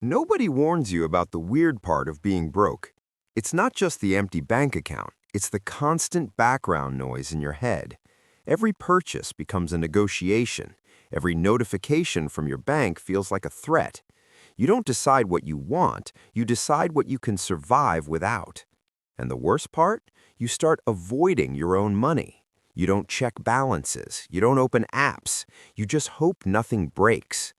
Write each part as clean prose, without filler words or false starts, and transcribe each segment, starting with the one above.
Nobody warns you about the weird part of being broke. It's not just the empty bank account, it's the constant background noise in your head. Every purchase becomes a negotiation. Every notification from your bank feels like a threat. You don't decide what you want, you decide what you can survive without. And the worst part? You start avoiding your own money. You don't check balances, you don't open apps, you just hope nothing breaks.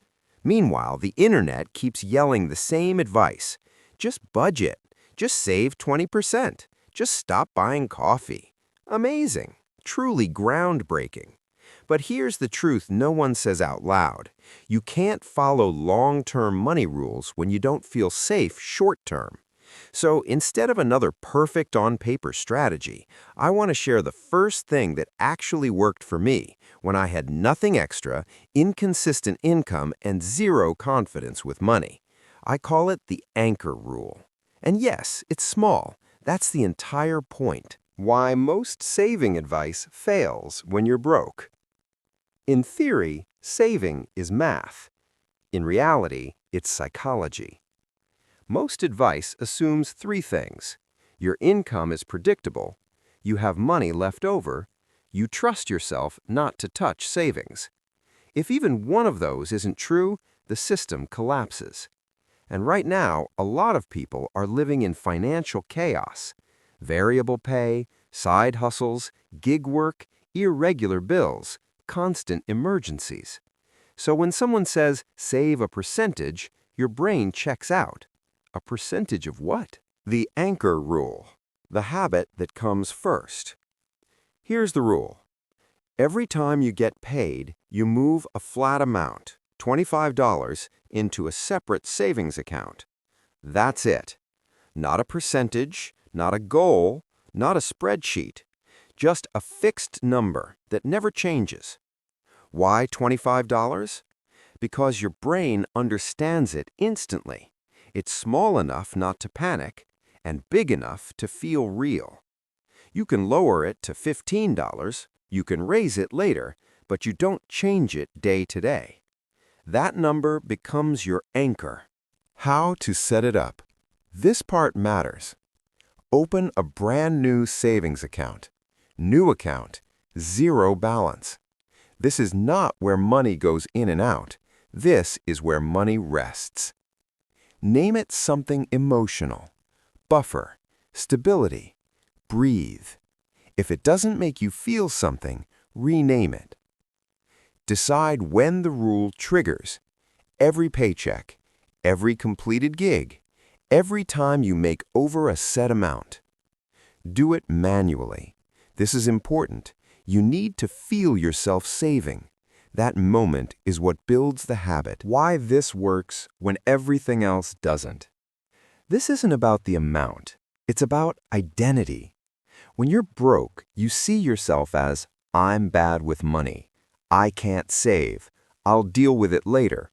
Meanwhile, the internet keeps yelling the same advice. Just budget. Just save 20%. Just stop buying coffee. Amazing. Truly groundbreaking. But here's the truth no one says out loud. You can't follow long-term money rules when you don't feel safe short-term. So instead of another perfect on-paper strategy, I want to share the first thing that actually worked for me when I had nothing extra, inconsistent income, and zero confidence with money. I call it the anchor rule. And yes, it's small. That's the entire point. Why most saving advice fails when you're broke. In theory, saving is math. In reality, it's psychology. Most advice assumes three things. Your income is predictable, you have money left over, you trust yourself not to touch savings. If even one of those isn't true, the system collapses. And right now, a lot of people are living in financial chaos. Variable pay, side hustles, gig work, irregular bills, constant emergencies. So when someone says, save a percentage, your brain checks out. A percentage of what? The anchor rule, the habit that comes first. Here's the rule. Every time you get paid, you move a flat amount, $25, into a separate savings account. That's it. Not a percentage, not a goal, not a spreadsheet. Just a fixed number that never changes. Why $25? Because your brain understands it instantly. It's small enough not to panic and big enough to feel real. You can lower it to $15, you can raise it later, but you don't change it day to day. That number becomes your anchor. How to set it up. This part matters. Open a brand new savings account. New account, zero balance. This is not where money goes in and out. This is where money rests. Name it something emotional. Buffer, stability, breathe. If it doesn't make you feel something, rename it. Decide when the rule triggers. Every paycheck, every completed gig, every time you make over a set amount. Do it manually. This is important. You need to feel yourself saving. That moment is what builds the habit. Why this works when everything else doesn't. This isn't about the amount. It's about identity. When you're broke, you see yourself as, I'm bad with money. I can't save. I'll deal with it later.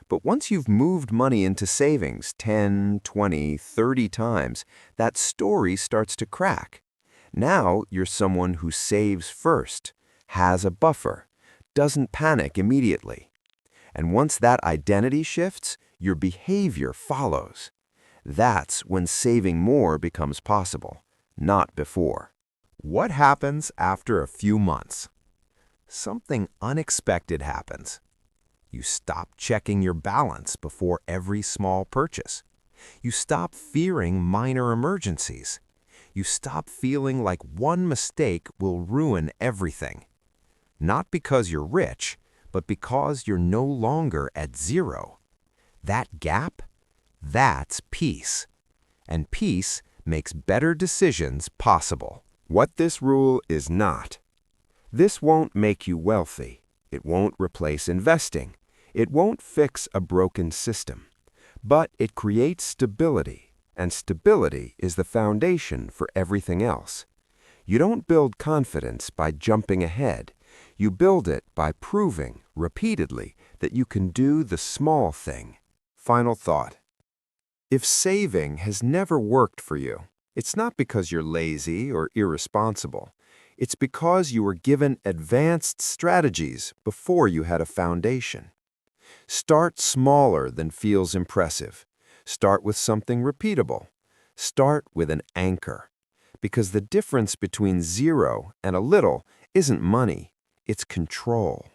But once you've moved money into savings 10, 20, 30 times, that story starts to crack. Now you're someone who saves first, has a buffer, doesn't panic immediately. And once that identity shifts, your behavior follows. That's when saving more becomes possible, not before. What happens after a few months? Something unexpected happens. You stop checking your balance before every small purchase. You stop fearing minor emergencies. You stop feeling like one mistake will ruin everything. Not because you're rich, but because you're no longer at zero. That gap, that's peace. And peace makes better decisions possible. What this rule is not. This won't make you wealthy. It won't replace investing. It won't fix a broken system. But it creates stability, and stability is the foundation for everything else. You don't build confidence by jumping ahead. You build it by proving, repeatedly, that you can do the small thing. Final thought. If saving has never worked for you, it's not because you're lazy or irresponsible. It's because you were given advanced strategies before you had a foundation. Start smaller than feels impressive. Start with something repeatable. Start with an anchor. Because the difference between zero and a little isn't money, it's control.